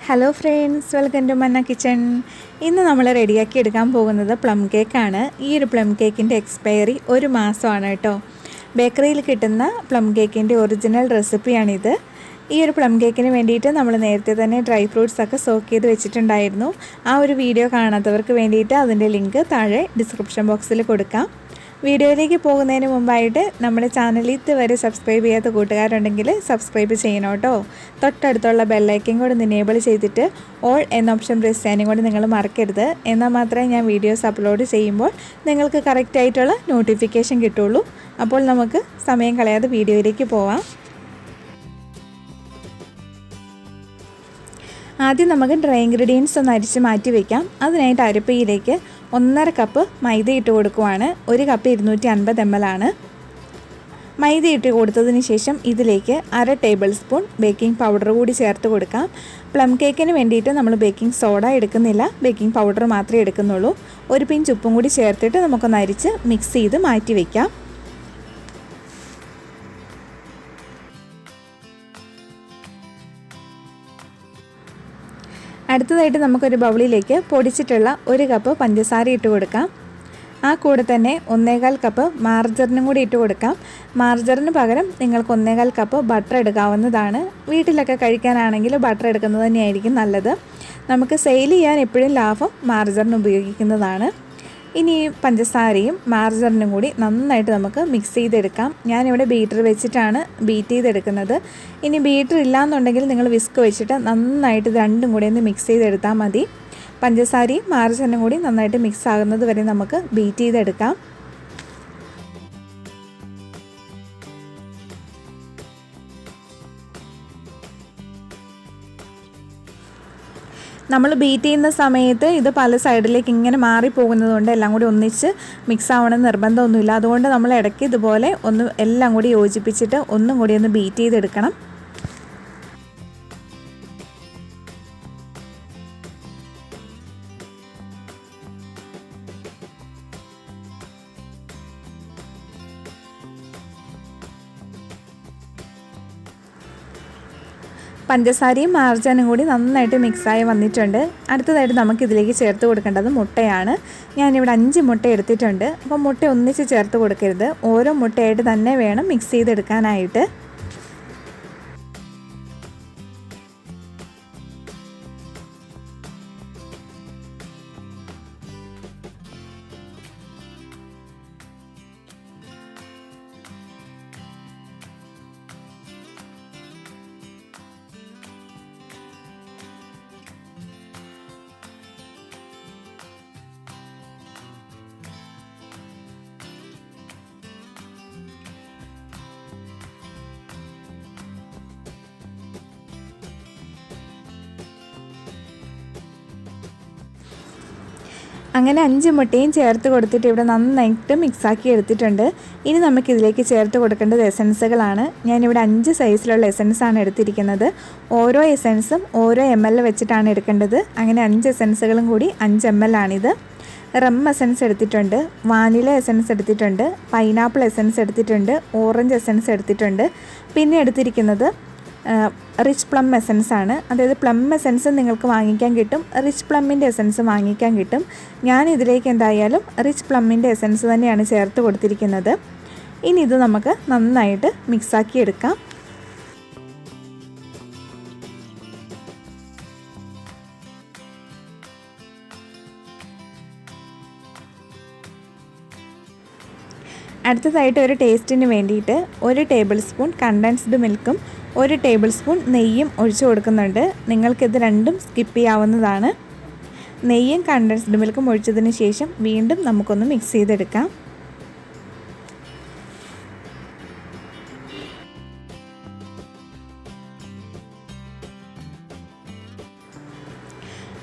Hello friends, welcome to മന്ന kitchen. ഇന്ന് നമ്മൾ റെഡിയാക്കി എടുക്കാൻ പോകുന്നത് പ്ലം കേക്കാണ്. ഈ ഒരു പ്ലം കേക്കിൻ്റെ എക്സ്പയറി 1 മാസമാണ് കേട്ടോ. ബേക്കറിയിൽ കിട്ടുന്ന പ്ലം കേക്കിൻ്റെ ഒറിജിനൽ റെസിപ്പിയാണിത്. ഈ ഒരു പ്ലം കേക്കിന് വേണ്ടിയിട്ട് നമ്മൾ നേരത്തെ തന്നെ ഡ്രൈ ഫ്രൂട്ട്സ് ഒക്കെ സോക്ക് ചെയ്ത് വെച്ചിട്ടുണ്ടായിരുന്നു. ആ ഒരു വീഡിയോ കാണാത്തവർക്ക് വേണ്ടിയിട്ട് അതിൻ്റെ ലിങ്ക് താഴെ ഡിസ്ക്രിപ്ഷൻ ബോക്സിൽ കൊടുക്കാം. വീഡിയോയിലേക്ക് പോകുന്നതിന് മുമ്പായിട്ട് നമ്മുടെ ചാനൽ ഇതുവരെ സബ്സ്ക്രൈബ് ചെയ്യാത്ത കൂട്ടുകാരുണ്ടെങ്കിൽ സബ്സ്ക്രൈബ് ചെയ്യണം കേട്ടോ. തൊട്ടടുത്തുള്ള ബെല്ലൈക്കൻ കൂടെ എനേബിൾ ചെയ്തിട്ട് ഓൾ എന്ന ഓപ്ഷൻ പ്രസ് ചെയ്യാനും കൂടി നിങ്ങൾ മറക്കരുത്. എന്നാൽ മാത്രമേ ഞാൻ വീഡിയോസ് അപ്ലോഡ് ചെയ്യുമ്പോൾ നിങ്ങൾക്ക് കറക്റ്റായിട്ടുള്ള നോട്ടിഫിക്കേഷൻ കിട്ടുള്ളൂ. അപ്പോൾ നമുക്ക് സമയം കളയാതെ വീഡിയോയിലേക്ക് പോവാം. ആദ്യം നമുക്ക് ഡ്രൈ ഇൻഗ്രീഡിയൻസ് ഒന്ന് അരിച്ച് മാറ്റി വയ്ക്കാം. അതിനായിട്ട് അരിപ്പയിലേക്ക് 1.5 കപ്പ് മൈദ ഇട്ട് കൊടുക്കുവാണ്. 1 കപ്പ് 250 ml ആണ്. മൈദ ഇട്ട് കൊടുത്തതിന് ശേഷം ഇതിലേക്ക് 1/2 ടേബിൾ സ്പൂൺ ബേക്കിംഗ് പൗഡർ കൂടി ചേർത്ത് കൊടുക്കാം. പ്ലം കേക്കിന് വേണ്ടിയിട്ട് നമ്മൾ ബേക്കിംഗ് സോഡ എടുക്കുന്നില്ല, ബേക്കിംഗ് പൗഡർ മാത്രമേ എടുക്കുന്നുള്ളൂ. 1 പിഞ്ച് ഉപ്പും കൂടി ചേർത്തിട്ട് നമുക്കൊന്ന് അരിച്ച് മിക്സ് ചെയ്ത് മാറ്റി വയ്ക്കാം. അടുത്തതായിട്ട് നമുക്കൊരു ബൗളിലേക്ക് പൊടിച്ചിട്ടുള്ള 1 കപ്പ് പഞ്ചസാര ഇട്ട് കൊടുക്കാം. ആ കൂടെ തന്നെ 1.25 കപ്പ് മാർജറിനും കൂടി ഇട്ട് കൊടുക്കാം. മാർജറിന് പകരം നിങ്ങൾക്ക് 1.25 കപ്പ് ബട്ടർ എടുക്കാവുന്നതാണ്. വീട്ടിലൊക്കെ കഴിക്കാനാണെങ്കിൽ ബട്ടർ എടുക്കുന്നത് തന്നെയായിരിക്കും നല്ലത്. നമുക്ക് സെയിൽ ചെയ്യാൻ എപ്പോഴും ലാഭം മാർജറിന് ഉപയോഗിക്കുന്നതാണ്. ഇനി ഈ പഞ്ചസാരയും മാർജറിനും കൂടി നന്നായിട്ട് നമുക്ക് മിക്സ് ചെയ്തെടുക്കാം. ഞാനിവിടെ ബീറ്റർ വെച്ചിട്ടാണ് ബീറ്റ് ചെയ്തെടുക്കുന്നത്. ഇനി ബീറ്റർ ഇല്ലയെന്നുണ്ടെങ്കിൽ നിങ്ങൾ വിസ്ക് വെച്ചിട്ട് നന്നായിട്ട് ഇത് രണ്ടും കൂടി ഒന്ന് മിക്സ് ചെയ്തെടുത്താൽ മതി. പഞ്ചസാരയും മാർജറിനും കൂടി നന്നായിട്ട് മിക്സ് ആകുന്നത് വരെ നമുക്ക് ബീറ്റ് ചെയ്തെടുക്കാം. നമ്മൾ ബീറ്റ് ചെയ്യുന്ന സമയത്ത് ഇത് പല സൈഡിലേക്ക് ഇങ്ങനെ മാറിപ്പോകുന്നതുകൊണ്ട് എല്ലാം കൂടി ഒന്നിച്ച് മിക്സ് ആവണമെന്ന് നിർബന്ധമൊന്നുമില്ല. അതുകൊണ്ട് നമ്മൾ ഇടയ്ക്ക് ഇതുപോലെ ഒന്ന് എല്ലാം കൂടി യോജിപ്പിച്ചിട്ട് ഒന്നും കൂടി ഒന്ന് ബീറ്റ് ചെയ്തെടുക്കണം. പഞ്ചസാരയും മാർജറിനും കൂടി നന്നായിട്ട് മിക്സായി വന്നിട്ടുണ്ട്. അടുത്തതായിട്ട് നമുക്കിതിലേക്ക് ചേർത്ത് കൊടുക്കേണ്ടത് മുട്ടയാണ്. ഞാനിവിടെ 5 മുട്ട എടുത്തിട്ടുണ്ട്. അപ്പോൾ മുട്ട ഒന്നിച്ച് ചേർത്ത് കൊടുക്കരുത്, ഓരോ മുട്ടയായിട്ട് തന്നെ വേണം മിക്സ് ചെയ്തെടുക്കാനായിട്ട്. അങ്ങനെ 5 മുട്ടയും ചേർത്ത് കൊടുത്തിട്ട് ഇവിടെ നന്നായിട്ട് മിക്സാക്കി എടുത്തിട്ടുണ്ട്. ഇനി നമുക്കിതിലേക്ക് ചേർത്ത് കൊടുക്കേണ്ടത് എസൻസുകളാണ്. ഞാനിവിടെ 5 സൈസിലുള്ള എസൻസാണ് എടുത്തിരിക്കുന്നത്. ഓരോ എസൻസും ഓരോ ml വെച്ചിട്ടാണ് എടുക്കേണ്ടത്. അങ്ങനെ 5 എസൻസുകളും കൂടി 5 ml ആണിത്. റം എസൻസ് എടുത്തിട്ടുണ്ട്, വാനില എസൻസ് എടുത്തിട്ടുണ്ട്, പൈനാപ്പിൾ എസൻസ് എടുത്തിട്ടുണ്ട്, ഓറഞ്ച് എസൻസ് എടുത്തിട്ടുണ്ട്. പിന്നെ എടുത്തിരിക്കുന്നത് റിച്ച് പ്ലം എസൻസ് ആണ്. അതായത് പ്ലം എസൻസ് നിങ്ങൾക്ക് വാങ്ങിക്കാൻ കിട്ടും, റിച്ച് പ്ലമ്മിൻ്റെ എസൻസ് വാങ്ങിക്കാൻ കിട്ടും. ഞാൻ ഇതിലേക്ക് എന്തായാലും റിച്ച് പ്ലമ്മിൻ്റെ എസൻസ് തന്നെയാണ് ചേർത്ത് കൊടുത്തിരിക്കുന്നത്. ഇനി ഇത് നമുക്ക് നന്നായിട്ട് മിക്സാക്കി എടുക്കാം. അടുത്തതായിട്ട് ഒരു ടേസ്റ്റിന് വേണ്ടിയിട്ട് 1 ടേബിൾ സ്പൂൺ കണ്ടൻസ്ഡ് മിൽക്കും 1 ടേബിൾ സ്പൂൺ നെയ്യും ഒഴിച്ചു കൊടുക്കുന്നുണ്ട്. നിങ്ങൾക്കിത് രണ്ടും സ്കിപ്പ് ചെയ്യാവുന്നതാണ്. നെയ്യും കണ്ടൻസ്ഡ് മിൽക്കും ഒഴിച്ചതിന് ശേഷം വീണ്ടും നമുക്കൊന്ന് മിക്സ് ചെയ്തെടുക്കാം.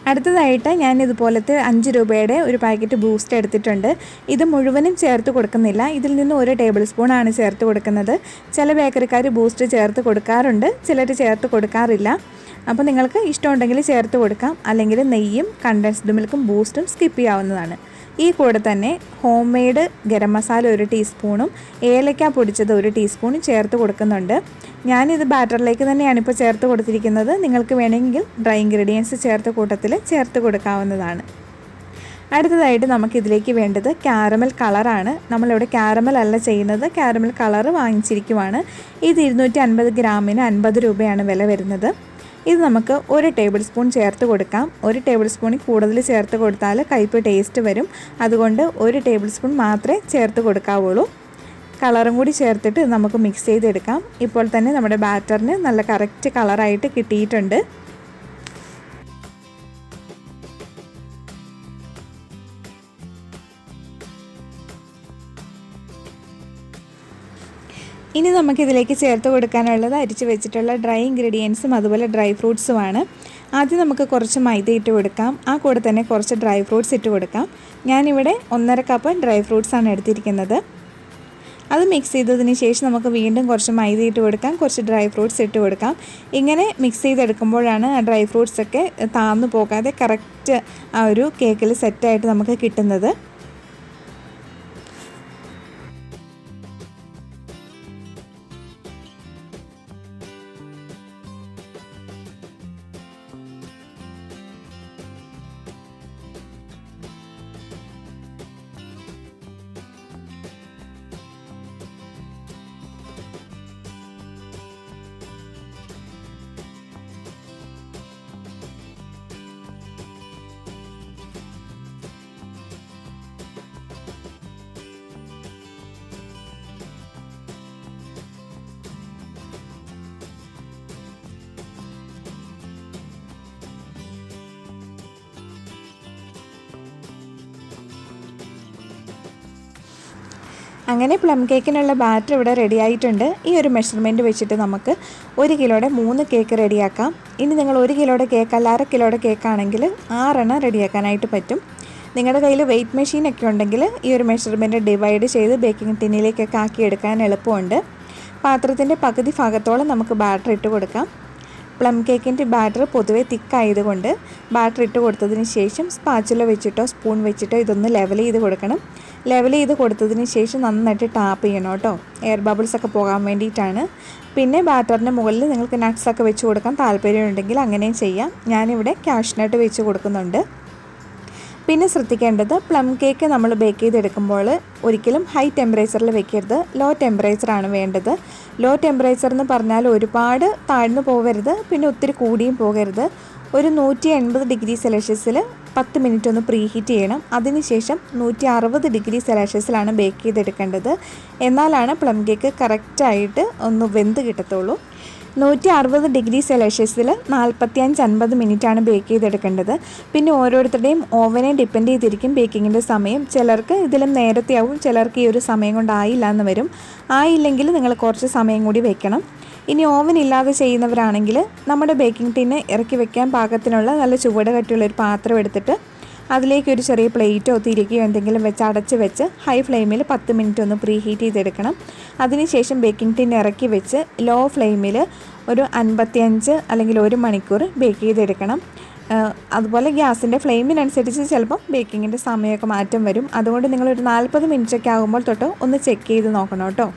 അടുത്തതായിട്ട് ഞാൻ ഇതുപോലത്തെ 5 രൂപയുടെ ഒരു പാക്കറ്റ് ബൂസ്റ്റ് എടുത്തിട്ടുണ്ട്. ഇത് മുഴുവനും ചേർത്ത് കൊടുക്കുന്നില്ല, ഇതിൽ നിന്ന് 1 ടേബിൾ സ്പൂൺ ആണ് ചേർത്ത് കൊടുക്കുന്നത്. ചില ബേക്കറിക്കാർ ബൂസ്റ്റ് ചേർത്ത് കൊടുക്കാറുണ്ട്, ചിലർ ചേർത്ത് കൊടുക്കാറില്ല. അപ്പോൾ നിങ്ങൾക്ക് ഇഷ്ടമുണ്ടെങ്കിൽ ചേർത്ത് കൊടുക്കാം, അല്ലെങ്കിൽ നെയ്യും കണ്ടൻസ്ഡ് മിൽക്കും ബൂസ്റ്റും സ്കിപ്പ് ചെയ്യാവുന്നതാണ്. ഈ കൂടെ തന്നെ ഹോം മെയ്ഡ് ഗരം മസാല 1 ടീസ്പൂണും ഏലക്ക പൊടിച്ചത് 1 ടീസ്പൂണും ചേർത്ത് കൊടുക്കുന്നുണ്ട്. ഞാനിത് ബാറ്ററിലേക്ക് തന്നെയാണ് ഇപ്പോൾ ചേർത്ത് കൊടുത്തിരിക്കുന്നത്. നിങ്ങൾക്ക് വേണമെങ്കിൽ ഡ്രൈ ഇൻഗ്രീഡിയൻസ് ചേർത്ത് കൂട്ടത്തിൽ ചേർത്ത് കൊടുക്കാവുന്നതാണ്. അടുത്തതായിട്ട് നമുക്കിതിലേക്ക് വേണ്ടത് കാരമൽ കളറാണ്. നമ്മളിവിടെ കാരമൽ അല്ല ചെയ്യുന്നത്, കാരമൽ കളർ വാങ്ങിച്ചിരിക്കുവാണ്. ഇത് 250 ഗ്രാമിന് 50 രൂപയാണ് വില വരുന്നത്. ഇത് നമുക്ക് 1 ടേബിൾ സ്പൂൺ ചേർത്ത് കൊടുക്കാം. 1 ടേബിൾ സ്പൂണിൽ കൂടുതൽ ചേർത്ത് കൊടുത്താൽ കയ്പ്പ് ടേസ്റ്റ് വരും. അതുകൊണ്ട് 1 ടേബിൾ സ്പൂൺ മാത്രമേ ചേർത്ത് കൊടുക്കാവുള്ളൂ. കളറും കൂടി ചേർത്തിട്ട് നമുക്ക് മിക്സ് ചെയ്തെടുക്കാം. ഇപ്പോൾ തന്നെ നമ്മുടെ ബാറ്ററിന് നല്ല കറക്റ്റ് കളറായിട്ട് കിട്ടിയിട്ടുണ്ട്. ഇനി നമുക്കിതിലേക്ക് ചേർത്ത് കൊടുക്കാനുള്ളത് അരിച്ച് വെച്ചിട്ടുള്ള ഡ്രൈ ഇൻഗ്രീഡിയൻസും അതുപോലെ ഡ്രൈ ഫ്രൂട്ട്സുമാണ്. ആദ്യം നമുക്ക് കുറച്ച് മൈദ ഇട്ട് കൊടുക്കാം. ആ കൂടെ തന്നെ കുറച്ച് ഡ്രൈ ഫ്രൂട്ട്സ് ഇട്ട് കൊടുക്കാം. ഞാനിവിടെ 1.5 കപ്പ് ഡ്രൈ ഫ്രൂട്ട്സാണ് എടുത്തിരിക്കുന്നത്. അത് മിക്സ് ചെയ്തതിന് ശേഷം നമുക്ക് വീണ്ടും കുറച്ച് മൈദ ഇട്ട് കൊടുക്കാം, കുറച്ച് ഡ്രൈ ഫ്രൂട്ട്സ് ഇട്ട് കൊടുക്കാം. ഇങ്ങനെ മിക്സ് ചെയ്തെടുക്കുമ്പോഴാണ് ആ ഡ്രൈ ഫ്രൂട്ട്സൊക്കെ താന്നു പോകാതെ കറക്റ്റ് ആ ഒരു കേക്കിൽ സെറ്റായിട്ട് നമുക്ക് കിട്ടുന്നത്. അങ്ങനെ പ്ലം കേക്കിനുള്ള ബാറ്റർ ഇവിടെ റെഡി ആയിട്ടുണ്ട്. ഈ ഒരു മെഷർമെൻറ്റ് വെച്ചിട്ട് നമുക്ക് 1 കിലോയുടെ 3 കേക്ക് റെഡിയാക്കാം. ഇനി നിങ്ങൾ 1 കിലോയുടെ കേക്ക് അല്ല 1/2 കിലോയുടെ കേക്കാണെങ്കിൽ 6 എണ്ണം റെഡിയാക്കാനായിട്ട് പറ്റും. നിങ്ങളുടെ കയ്യിൽ വെയ്റ്റ് മെഷീനൊക്കെ ഉണ്ടെങ്കിൽ ഈ ഒരു മെഷർമെൻറ്റ് ഡിവൈഡ് ചെയ്ത് ബേക്കിംഗ് ടിന്നിലേക്കൊക്കെ ആക്കിയെടുക്കാൻ എളുപ്പമുണ്ട്. പാത്രത്തിൻ്റെ പകുതി ഭാഗത്തോളം നമുക്ക് ബാറ്റർ ഇട്ട് കൊടുക്കാം. പ്ലം കേക്കിൻ്റെ ബാറ്റർ പൊതുവേ തിക്കായതുകൊണ്ട് ബാറ്റർ ഇട്ട് കൊടുത്തതിന് ശേഷം സ്പാച്ചുല വെച്ചിട്ടോ സ്പൂൺ വെച്ചിട്ടോ ഇതൊന്ന് ലെവൽ ചെയ്ത് കൊടുക്കണം. ലെവൽ ചെയ്ത് കൊടുത്തതിന് ശേഷം നന്നായിട്ട് ടാപ്പ് ചെയ്യണം കേട്ടോ, എയർ ബബിൾസൊക്കെ പോകാൻ വേണ്ടിയിട്ടാണ്. പിന്നെ ബാറ്ററിൻ്റെ മുകളിൽ നിങ്ങൾക്ക് നട്ട്സൊക്കെ വെച്ച് കൊടുക്കാൻ താല്പര്യമുണ്ടെങ്കിൽ അങ്ങനെയും ചെയ്യാം. ഞാനിവിടെ കാഷ്നട്ട് വെച്ച് കൊടുക്കുന്നുണ്ട്. പിന്നെ ശ്രദ്ധിക്കേണ്ടത് പ്ലം കേക്ക് നമ്മൾ ബേക്ക് ചെയ്തെടുക്കുമ്പോൾ ഒരിക്കലും ഹൈ ടെമ്പറേച്ചറിൽ വെക്കരുത്, ലോ ടെമ്പറേച്ചറാണ് വേണ്ടത്. ലോ ടെമ്പറേച്ചർ എന്ന് പറഞ്ഞാൽ ഒരുപാട് താഴ്ന്നു പോകരുത്, പിന്നെ ഒത്തിരി കൂടിയും പോകരുത്. ഒരു 180 ഡിഗ്രി സെൽഷ്യസിൽ 10 മിനിറ്റ് ഒന്ന് പ്രീ ഹീറ്റ് ചെയ്യണം. അതിനുശേഷം 160 ഡിഗ്രി സെൽഷ്യസിലാണ് ബേക്ക് ചെയ്തെടുക്കേണ്ടത്. എന്നാലാണ് പ്ലം കേക്ക് കറക്റ്റായിട്ട് ഒന്ന് വെന്ത് കിട്ടത്തുള്ളൂ. 160 ഡിഗ്രി സെൽഷ്യസിൽ 45-50 മിനിറ്റാണ് ബേക്ക് ചെയ്തെടുക്കേണ്ടത്. പിന്നെ ഓരോരുത്തരുടെയും ഓവനെ ഡിപ്പെൻഡ് ചെയ്തിരിക്കും ബേക്കിങ്ങിൻ്റെ സമയം. ചിലർക്ക് ഇതിലും നേരത്തെ ആവും, ചിലർക്ക് ഈ ഒരു സമയം കൊണ്ടായില്ല എന്ന് വരും. ആയില്ലെങ്കിൽ നിങ്ങൾ കുറച്ച് സമയം കൂടി വെക്കണം. ഇനി ഓവൻ ഇല്ലാതെ ചെയ്യുന്നവരാണെങ്കിൽ നമ്മുടെ ബേക്കിംഗ് ടിന്ന് ഇറക്കി വെക്കാൻ പാകത്തിനുള്ള നല്ല ചുവട് കട്ടിയുള്ളൊരു പാത്രം എടുത്തിട്ട് അതിലേക്ക് ഒരു ചെറിയ പ്ലേറ്റോ തിരികെയോ എന്തെങ്കിലും വെച്ച് അടച്ച് വെച്ച് ഹൈ ഫ്ലെയിമിൽ 10 മിനിറ്റ് ഒന്ന് പ്രീ ഹീറ്റ് ചെയ്തെടുക്കണം. അതിനുശേഷം ബേക്കിംഗ് ടിൻ ഇറക്കി വെച്ച് ലോ ഫ്ലെയിമിൽ ഒരു 55 അല്ലെങ്കിൽ 1 മണിക്കൂർ ബേക്ക് ചെയ്തെടുക്കണം. അതുപോലെ ഗ്യാസിൻ്റെ ഫ്ലെയിമിനനുസരിച്ച് ചിലപ്പം ബേക്കിങ്ങിൻ്റെ സമയമൊക്കെ മാറ്റം വരും. അതുകൊണ്ട് നിങ്ങളൊരു 40 മിനിറ്റൊക്കെ ആകുമ്പോൾ തൊട്ട് ഒന്ന് ചെക്ക് ചെയ്ത് നോക്കണം കേട്ടോ.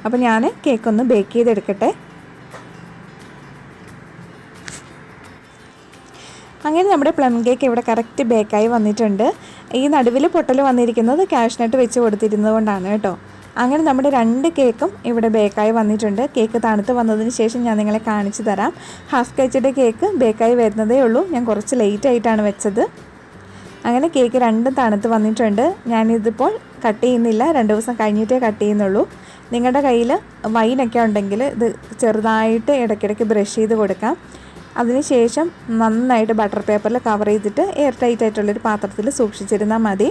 അപ്പോൾ ഞാൻ കേക്കൊന്ന് ബേക്ക് ചെയ്തെടുക്കട്ടെ. അങ്ങനെ നമ്മുടെ പ്ലം കേക്ക് ഇവിടെ കറക്റ്റ് ബേക്കായി വന്നിട്ടുണ്ട്. ഈ നടുവിൽ പൊട്ടൽ വന്നിരിക്കുന്നത് കാഷ്നട്ട് വെച്ച് കൊടുത്തിരുന്നത് കൊണ്ടാണ് കേട്ടോ. അങ്ങനെ നമ്മുടെ 2 കേക്കും ഇവിടെ ബേക്കായി വന്നിട്ടുണ്ട്. കേക്ക് തണുത്ത് വന്നതിന് ശേഷം ഞാൻ നിങ്ങളെ കാണിച്ചു തരാം. ഹാഫ് കെച്ചിൻ്റെ കേക്ക് ബേക്കായി വരുന്നതേ ഉള്ളൂ, ഞാൻ കുറച്ച് ലേറ്റ് ആയിട്ടാണ് വെച്ചത്. അങ്ങനെ കേക്ക് 2 തണുത്ത് വന്നിട്ടുണ്ട്. ഞാനിതിപ്പോൾ കട്ട് ചെയ്യുന്നില്ല, 2 ദിവസം കഴിഞ്ഞിട്ടേ കട്ട് ചെയ്യുന്നുള്ളൂ. നിങ്ങളുടെ കയ്യിൽ വൈനൊക്കെ ഉണ്ടെങ്കിൽ ഇത് ചെറുതായിട്ട് ഇടയ്ക്കിടയ്ക്ക് ബ്രഷ് ചെയ്ത് കൊടുക്കാം. അതിനുശേഷം നന്നായിട്ട് ബട്ടർ പേപ്പറിൽ കവർ ചെയ്തിട്ട് എയർ ടൈറ്റ് ആയിട്ടുള്ളൊരു പാത്രത്തിൽ സൂക്ഷിച്ചിരുന്നാൽ മതി.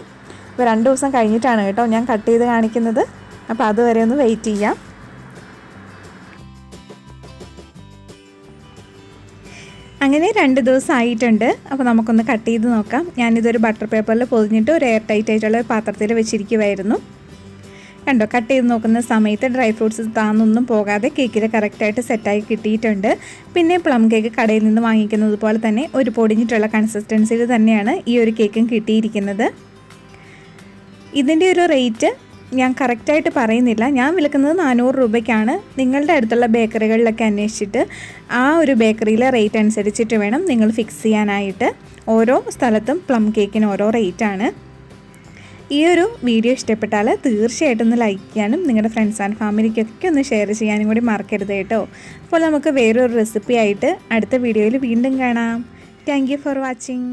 ഇപ്പോൾ 2 ദിവസം കഴിഞ്ഞിട്ടാണ് കേട്ടോ ഞാൻ കട്ട് ചെയ്ത് കാണിക്കുന്നത്. അപ്പോൾ അതുവരെ ഒന്ന് വെയിറ്റ് ചെയ്യാം. അങ്ങനെ 2 ദിവസം ആയിട്ടുണ്ട്. അപ്പോൾ നമുക്കൊന്ന് കട്ട് ചെയ്ത് നോക്കാം. ഞാനിതൊരു ബട്ടർ പേപ്പറിൽ പൊതിഞ്ഞിട്ട് ഒരു എയർ ടൈറ്റ് ആയിട്ടുള്ള പാത്രത്തിൽ വെച്ചിരിക്കുമായിരുന്നു. കണ്ടോ, കട്ട് ചെയ്ത് നോക്കുന്ന സമയത്ത് ഡ്രൈ ഫ്രൂട്ട്സ് താന്നൊന്നും പോകാതെ കേക്കിൽ കറക്റ്റായിട്ട് സെറ്റായി കിട്ടിയിട്ടുണ്ട്. പിന്നെ പ്ലം കേക്ക് കടയിൽ നിന്ന് വാങ്ങിക്കുന്നത് പോലെ തന്നെ ഒരു പൊടിഞ്ഞിട്ടുള്ള കൺസിസ്റ്റൻസിയിൽ തന്നെയാണ് ഈ ഒരു കേക്കും കിട്ടിയിരിക്കുന്നത്. ഇതിൻ്റെ ഒരു റേറ്റ് ഞാൻ കറക്റ്റായിട്ട് പറയുന്നില്ല. ഞാൻ വിൽക്കുന്നത് 400 രൂപയ്ക്കാണ്. നിങ്ങളുടെ അടുത്തുള്ള ബേക്കറികളിലൊക്കെ അന്വേഷിച്ചിട്ട് ആ ഒരു ബേക്കറിയിലെ റേറ്റ് അനുസരിച്ചിട്ട് വേണം നിങ്ങൾ ഫിക്സ് ചെയ്യാനായിട്ട്. ഓരോ സ്ഥലത്തും പ്ലം കേക്കിന് ഓരോ റേറ്റാണ്. ഈ ഒരു വീഡിയോ ഇഷ്ടപ്പെട്ടാൽ തീർച്ചയായിട്ടും ഒന്ന് ലൈക്ക് ചെയ്യാനും നിങ്ങളുടെ ഫ്രണ്ട്സ് ആൻഡ് ഫാമിലിക്കൊക്കെ ഒന്ന് ഷെയർ ചെയ്യാനും കൂടി മറക്കരുത് കേട്ടോ. അപ്പോൾ നമുക്ക് വേറൊരു റെസിപ്പി ആയിട്ട് അടുത്ത വീഡിയോയിൽ വീണ്ടും കാണാം. Thank you for watching.